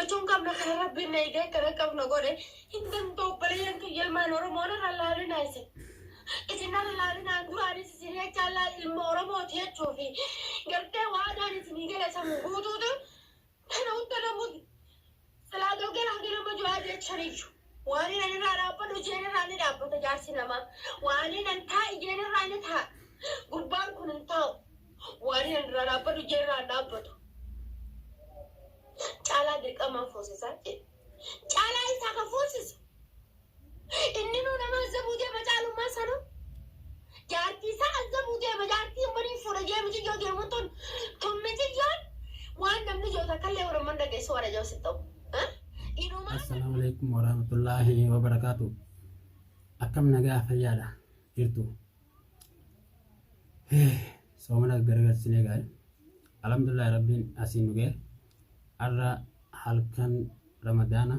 gammachun kam na rabbi na ige kara kam na gore hindan to pale yan ke yel man oro mona halale na ise isina halale na durani sire chala il moro mo the chofi garte wa dani sini gele samu hudu do na uttara mu salado ke hagere mo jwa de charichu wani na ra pa do jene ra ni ra pa to jar sinama wani nan tha jene ra ni tha gurban kunun ta wani nan ra pa do jene ra da pa chala de kama forces ate chala isa ka forces inni no na mazabude majalu masano jarti sa azabude majarti mari fura je mi jo ge moton tumme je yon wan namni jo ta kalle wor manda ge sora jo sito ino ma assalamu alaikum warahmatullahi wabarakatuh akam naga fayyada jirtu somana garagar sinegal alhamdulillah rabbin asinuge arra halkan ramadana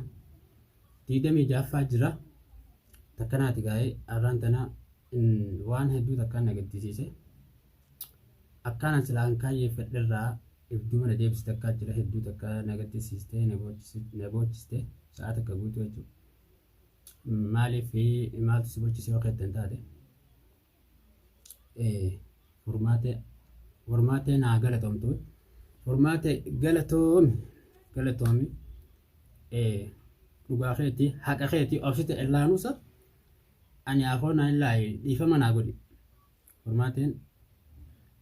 tidami jaffa jira takkanati gaay arrantana waan hedduu takkan nagadisiise akkana silaan kaayyee fedherraa ibduma deebiste akka jira hedduu takka nagadisiiste nebochiste sa'a takka guutuu jechuudha maaliif maaltu si bochise yoo keettan taate formaatee naa galatoomtu formaatee galatoomi dhugaa keetii haqa keetii obsite illaanuusa ani afoon illaa dhiifama naa godhi formaateen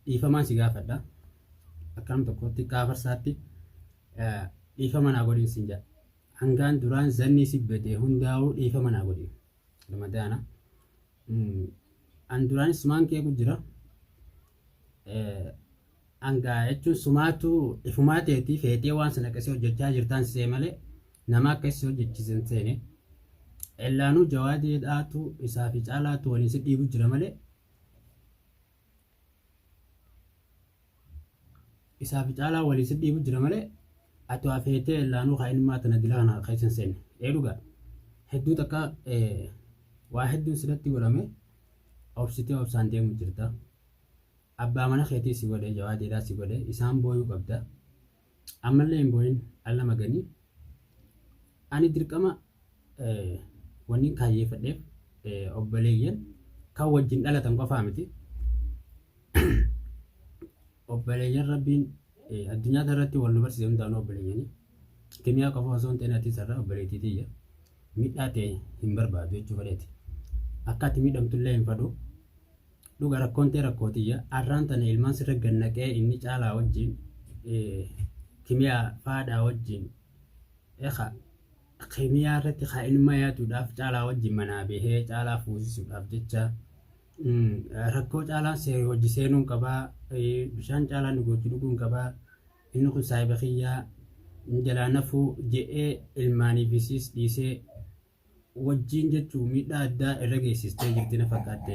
dhiifamaan si gaafadha akkam tokkotti kaafarsaatti dhiifama naa godhin sin jedha hangaan duraan zanni si bade hundaa'uu dhiifama naa godhi ramadaana an duraan sumaan kee jira hangaa jechuun sumaatu ifumaateetii feetee waan sana akkasii hojjechaa jirtaan see malee nama akkasii hojjechiisan seene illaanuu jawaadii dhaatu isaa fi caalaatu waliin si dhiibu jira malee isaa fi caalaa waliin si dhiibu jira malee ati waa feetee illaanuu haa ilmaa tana dila kana keessan seene dhugaa hedduu takka waa hedduun sirratti godhame obsitee obsaan deemu jirta abbaa mana keetii si godhe jawaadiidhaa si godhe isaan booyuu qabda ammallee hin booyin alla maganii ani dirqama wanni kaayyeeffadheef obboleeyyan kan wajjin dhalatan qofaa miti obboleeyyan rabbiin addunyaa irratti wal nu barsiise hundaanuu obboleeyyanii kimiyaa qofa osoo hin ta'in ati sarara obboleettiitiyya miidhaa ta'e hin barbaadu jechuu fedheeti akka ati miidhamtullee hin fedhu dhuga rakkoon ta'e rakkootiyya arraan tana ilmaan sirra gannaqee inni caalaa wajjin kimiyaa faadhaa wajjin kimiyaa irratti haa ilma yaatuudhaaf caalaa wajjin manaa bahee caalaa fuusisuudhaaf jecha rakkoo caalaa hojii seenuun qabaa bishaan caalaa dhugootii dhuguun qabaa inni kun saayiba kiyyaa jalaa nafuu je'ee ilmaaniifisiis dhiisee wajjin jechuun miidhaa addaa irra geessistee jirti na fakkaatte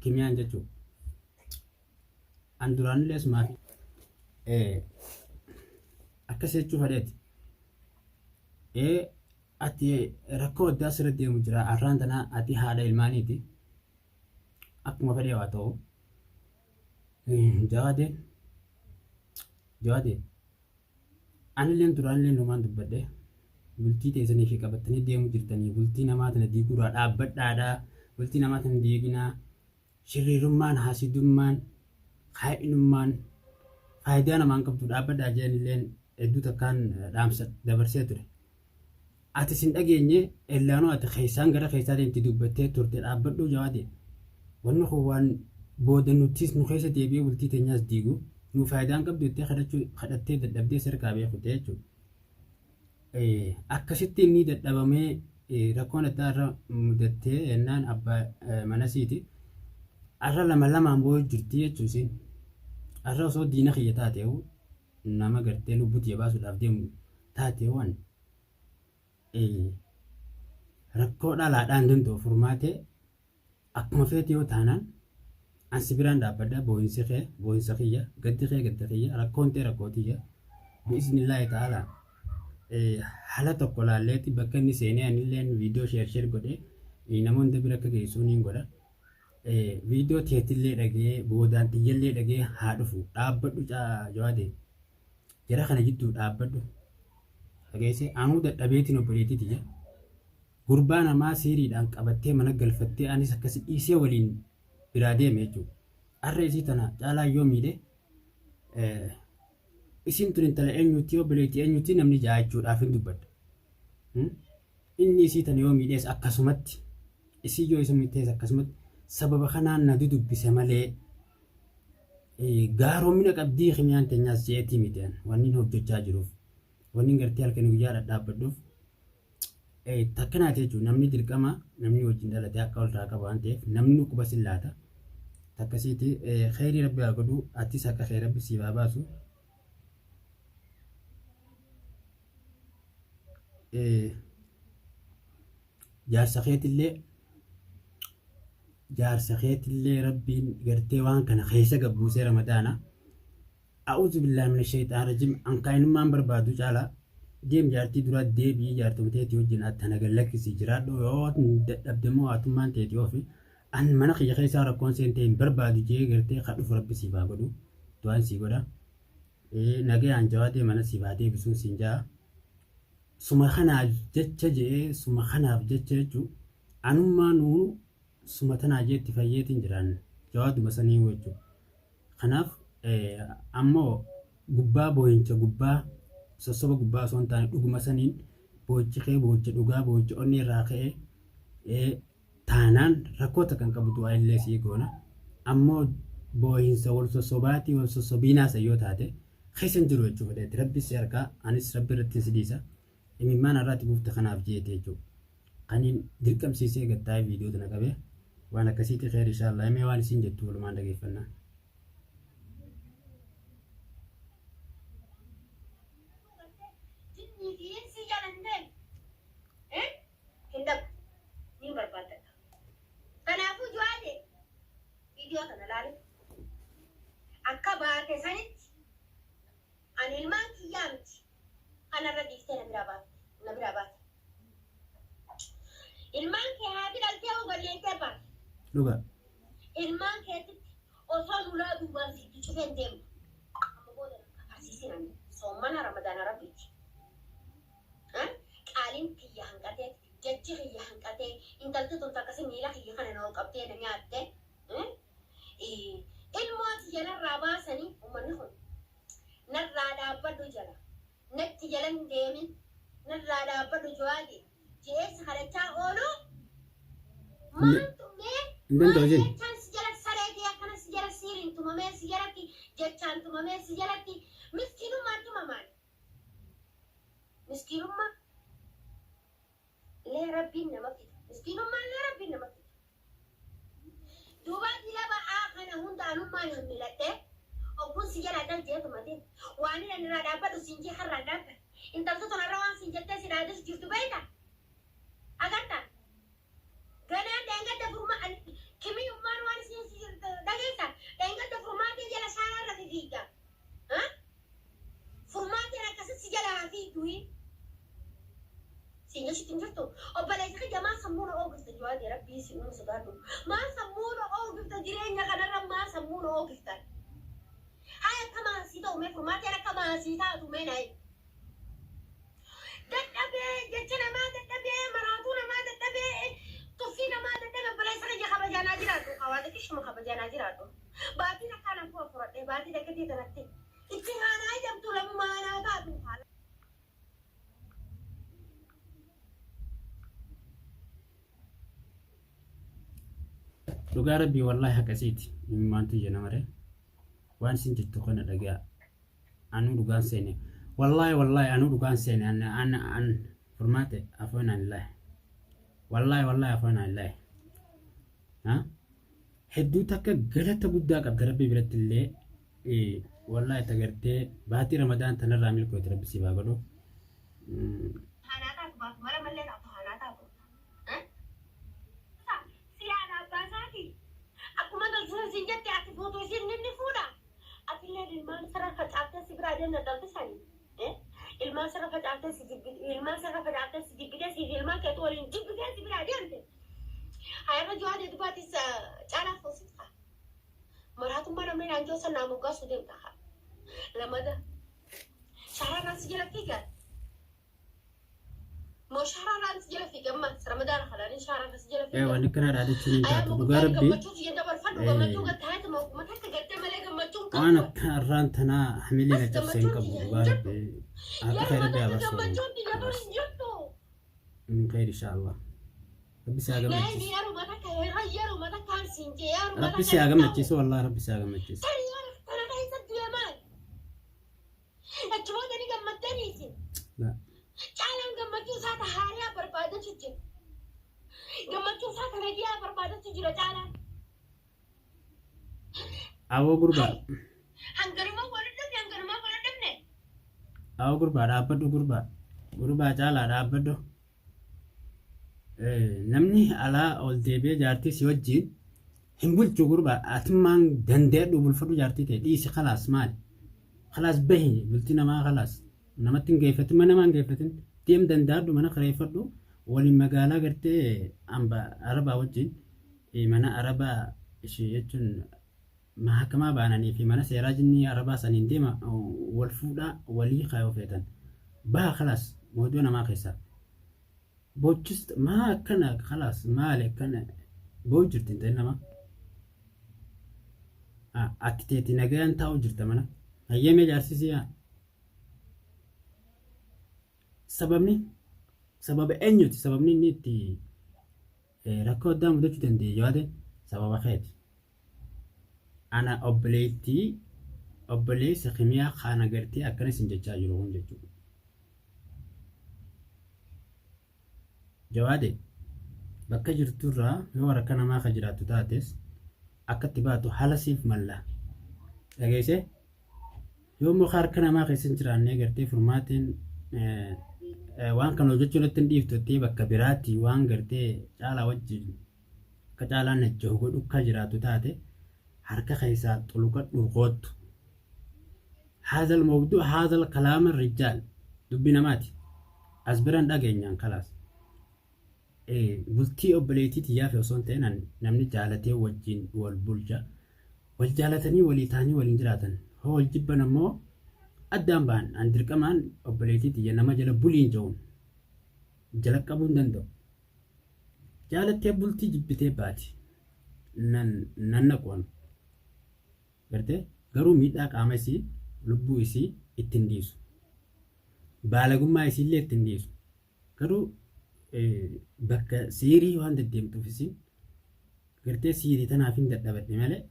kimiyaan jechuun an duraanillees maafi akkas jechuu fedheeti ati rakkoo addaa sirra deemu jira arraan tanaa ati haadha ilmaaniiti akkuma fedhe waa ta'u jawaadeen anilleen duraanillee numaan dubbadhe bultii teessanii fi qabattanii deemu jirtanii bultii namaa tana diiguudhaa dhaabbadhaadhaa bultii namaa tana diiginaa shirriirummaan haasidummaan haa'inummaan faayidaa namaan qabdu dhaabbadhaa jedhanilleen hedduu takkaan dhaamsa dabarsee ture ati sin dhageenye illaanoo ati keessaan gara keessaa deemti dubbattee turte dhaabbadhuu jawaadeen wanni kun waan booda nutis nu keessa deebi'ee bultii teenyaas diigu nu faayidaan qabdu ittee kadhattee dadhabdee sarkaa beekute jechuudha akkasitti inni dadhabamee rakkoon addaa irra mudattee yennaan abbaa manasiiti arra lamaan boo'u jirti jechuusin arra osoo diina kiyya taateewu nama gartee lubbuutii baasuudhaaf deemu taateewwan rakkoo dhalaadhaan danda'u furmaatee akkuma feete yoo taanaan ansi biraan dhaabbadha boo'insa kiyya gaddi kiyya rakkoon ta'e rakkootiyya bi'iznillaahi ta'ala haala tokko laalleetti bakka inni seenee anilleen viidiyoo sheer godhee namoonni bira akka geessuun hin godha viidiyoo teetillee dhagee boodaan xiyyallee dhagee haa dhufu dhaabbadhu jawaadeen jara kana jidduu dhaabbadhu dhageesse anuu dadhabeetiin obboleettiiti jira. Gurbaa namaa siiriidhaan qabattee mana galfattee anis akkasi dhiisee waliin biraa deeme jechuudha. Har'a isii tana caalaa yoo miidhe isin tun intala eenyuutti obboleettii eenyuutti namni ja'a jechuudhaaf hin dubbadda. Inni isii tana yoo miidhees akkasumatti isii yoo isa miidhees akkasumatti sababa kanaan na dudubbise malee gaaromina qabdii himyaan teenyaas jeetii miidhaan wanni hojjechaa jiruuf wanni gartee halkan guyyaa dhadhaabbadhuuf takkanaati jechuudha namni dirqama namni wajjin dhalatee akka walirraa qaba waan ta'eef namni quba sillaata takkasiiti khayrii rabbi haa godhu attis akka khayrii rabbi siif haa baasu. jaarsa keetillee rabbiin gartee waan kana keessa gabbuusee ramadaana a'uudhu billahi minash shaytaanir rajiim ankaa'inummaan barbaadu caalaa deem jaartii dura deebii jaartumteetii wajjin attana gallakkisii jiraadhu yoo dadhabdemoo haatummaan teetii ofi an mana kiyya keessaa rakkoon seentee hin barbaadu jee gartee kadhuuf rabbi siif haa godhu du'aan sii godha nagayaan jawaatee mana siif haa deebisuun siin jaa suma kanaaf jecha jee suma kanaaf jecha jechuun anummaa nuu suma tanaa jeetti fayyeetiin jiraan jawaatuma sanii jechuudha. Kanaaf ammoo gubbaa boo'incha gubbaa sossoba gubbaa osoo hin taane dhuguma saniin boo'ichi kee boo'icha dhugaa boo'icha onni irraa ka'ee taanaan rakkoota kan qabu du'aa illee sii goona ammoo boo'insa wal sossobaatii wal sossobiinaas yoo taate keessa jiru jechuudha fedheetti rabbi si harkaa anis rabbi irratti si dhiisa imimmaan irraatti buufte kanaaf jeete jechuudha. Kaniin dirqamsiisee gattaa'ee viidiyoo tana qabee waan akkasiitti khayr inshallah mee waan isin jettu walumaan dhageeffannaa. Akka baate sanitti ani ilmaan kiyyaa miti kanarra dhiiftee na biraa baate. Ilmaan kee haati dhaltee ogalleettee baate. Dhugaa. Ilmaan keetitti osoo lulaa duubaan sitti cufeen deemu. Amma booda asiisin soomana ramadaana rabbiiti. Qaaliin kiyya hanqatee jechi kiyya hanqatee intalti tun takkasi miila kiyya kana na ol qabdee na nyaatte. Ilmooti jalarraa baasanii uummanni kun narraa dhaabbadhu jala natti jala hin deemin narraa dhaabbadhu jawaati jeessa kadhachaa oolu maaltu mee jechaan si jala sareetii akkana si jala siiriin tumamee si jalatti jechaan tumamee si jalatti miskiinummaan tumamaan miskiinummaa lee rabbiin nama fida miskiinummaan lee rabbiin nama fida. Duuba dilaba kana hundaanummaan hin miladhee obboon si jala dal jeetu matee waan inni irraa dhaabbadhu siin jee har'aan dhaabbadhu intaltu tonarra waan siin jettee si dhaadis jirtu beekta agarta ganaan dheengadda furmaa kimiyyummaan waan siin dhageessa dheengadda furmaatiin jala saararra fiigda furmaatiin akkasitti si jala haa fiigduyi siin jechitti hin jirtu obboleessi kiyya maa sammuuna oogifta jawaatee rabbii si uumu sodaadhu maa sammuuna oogifta jireenya kanarra maa sammuuna oogiftan haa akka maasii ta'u mee furmaatiin akka maasii taatu mee naayi dadhabee jecha namaa dadhabee maraatuu namaa dadhabee tuffii namaa dadhabee obboleessa kiyya kabajaanaa jiraadhu hawaasa kishuma kabajaanaa jiraadhu baatiin akkaan akkuma furadhee baatii dakkatii kanatti itti haanaa jamtu lamu maanaa taatu haala. Dhugaa rabbii wallahi akkasiiti maantu jenna maree waan isin jettu kana dhagaa anu dhugaan seene wallahi anu dhugaan seene an furmaate afoon anillahi wallahi afoon anillahi hedduu takka galata guddaa qabda rabbii biratti illee wallahi tagartee baatii ramadaan tanarraa milkooti rabbi si baa godhu. Ilmaan sarara facaatee si biraa deemna dalbisanii ilmaan sarara facaatee si jibbitee si ilmaan keetu waliin jibbitee si biraa deemte hayarra jawaatee dubaatis caalaa foosifta maraatummaa namni naanjoo sannaa moggaasu deemta lamada shahararraa si jala fiigan مو شهر رمضان سجل في جمع رمضان خلاني شهر سجل في ايوه انا كنا عادة شنو أيام تاتو مقطع بقى ربي جمع تشوف يندب الفرد وجمع تشوف قد هات ما تحت قد ملا جمع تشوف وانا كم كان تنا حملي بس لك جمع تفسين تشوف كبو يا بقى جدو ربي يا خير ربي رمضان بس جمع تشوف يا جدو خلاص جدو من خير ان شاء الله ربي ساقم لا مجلس يا رمضان يا رمضان كان سنتي يا رمضان ربي ساقم مجلس والله ربي ساقم مجلس ترى يا أنا عايز يا مان أتشوف أني جمع تاني لا Caalaan gammachuu isaa tahaariyaa barbaadatu jira. Gammachuu isaa kana dhiyaa barbaadatu jira caalaan. awoo gurbaa Hanganumaa wal dhabne hanganumaa wal dhabne. awoo gurbaa dhaabbadhu gurbaa caalaa dhaabbadhu namni alaa ol deebi'ee jaartii si wajjin hin bulchu gurbaa atummaan dandeedhu bulfadhu jaartii ta'e dhiisi khalaas maali khalaas bahi bultii namaa khalaas namatti hin geeffatin mana namaa hin geeffatin deem dandaadhu mana kareeffadhu waliin magaalaa gartee amba arabaa wajjin mana arabaa ishee jechuun mahakamaa baananii fi mana seeraa jinnii arabaa saniin deema wal fuudhaa walii kaayoo feetan baha khalaas moodoo namaa keessaa bochis maa akkana khalaas maali akkana boo jirtin ta'e nama ati teeti nagayaan taa'u jirta mana hayyamee jaarsisii sababa eenyuti sababni inni itti rakkoo addaa mudachuu danda'e yaade sababa keeti ana obboleessa kimiyaa kana gartee akkana isin jechaa jiru kun jechuudha jawaade bakka jirturraa yoo harka namaa ka jiraattu taates akkatti baatu haala siif mallaa dhageesse yoo immoo harka namaa keessa hin jiraannee gartee furmaatiin waan kana hojjechuu irratti hin dhiiftottee bakka biraatti waan gartee caalaa wajjin akka caalaan najjahu godhu akka jiraatu taate harka keessaa xuluqadhu qoottu haazal mawduu haazal kalaama rijaal dubbi namaati as biraan dhageenyaan kalaas bultii obboleettii xiyyaa fi osoo hin ta'in namni jaalatee wajjin wal bulcha wal jaalatanii walii ta'anii waliin jiraatan hoo wal jibban ammoo addaan ba'an an dirqamaan obboleettii xiyya nama jala buliin ja'uun jala qabuu hin danda'u jaalattee bultii jibbitee baati nan naqoon gartee garuu miidhaa qaama isii lubbuu isii ittiin dhiisu baalagummaa isiillee ittiin dhiisu garuu bakka siirii waan deddeemtuuf isin gartee siirii tanaaf hin dadhabadhe malee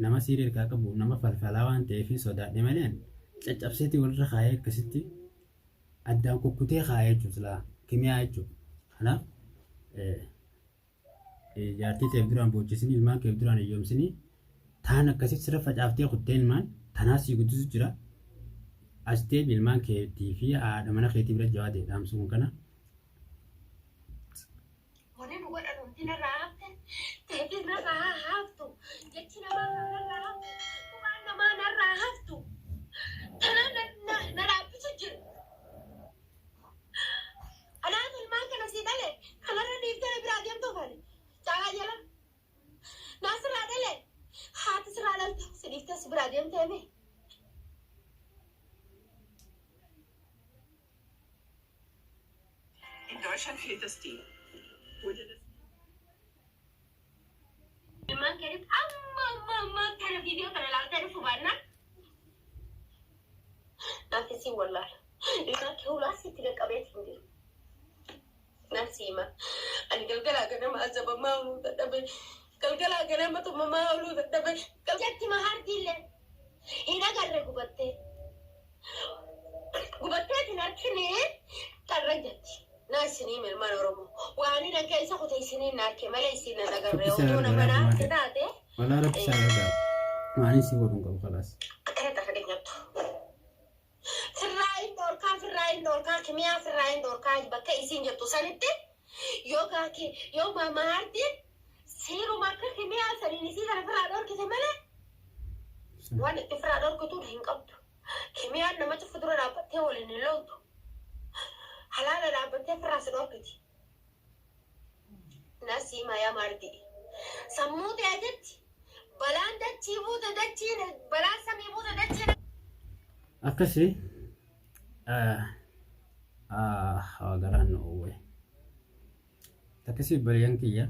nama siirii hirkaa qabu nama falfalaa waan ta'eef sodaadhe malee caccabseetii walirra kaayee akkasitti addaan kukkutee kaayee jechuudha kimiyaa jechuudha kanaaf jaartii ta'eef duraan boochisiin ilmaan keef duraan hiyyoomsinii taan akkasitti sirra facaaftee kuttee ilmaan tanaas sii guddisu jira as deebi ilmaan keetii fi haadha mana keetii bira jawaatee dhaamsuun kana. In Deutschland fehlt das D. Wurde das Man كانت أما كان فيديو كان لا تعرف بعدنا ناسي والله لأنك هو لا ستيجك أبيت فيديو ناسي ما أنا قلقلا كنا ما أزب ما هو تدبي قلقلا كنا ما تم ما هو تدبي قلقتي ما هارتي له هنا قرر قبتي تناكني ترجعتي ناسني من المنورمو وأنا نكيس أخوتي سنين ناكي ما ليسين نقرر ودونا بنا كذاته ولا رب سالك ما نسي ورنك خلاص أنا تخدم نبتو في الراين دوركا كمية في الراين دوركا بكا يسين جبتو سنتي يوكا كي يوم ما مارتي سيرو ماركا كمية سنين يسين على فرادور كتملة وانا فرادور كتور هنقبتو كمية نما تفضل رابطة ولا نلوتو حلال رابطة في راس دوركتي ناسي ما يا مارتي سموتي أجتي بلان دتي بودا دتي بلان سمي بودا دتي akkasi garaan oowwe. Takkasii bari'an kiyya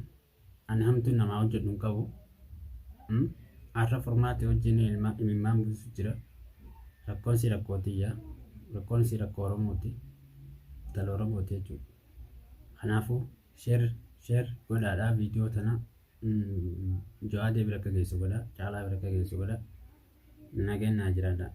ani hamtuu namaa hojjedhu hin qabu. Har'a formaattii wajjin imimmaan buusu jira. Rakkoon si rakkootiyya. Rakkoon si rakkoo Oromooti. Tala Oromooti jechuudha. Kanaafuu sheer godhaadhaa viidiyoo tana Jawaadee bira akka geessu godha. Caalaa bira akka geessu godha. Nagaan naa jiraadha.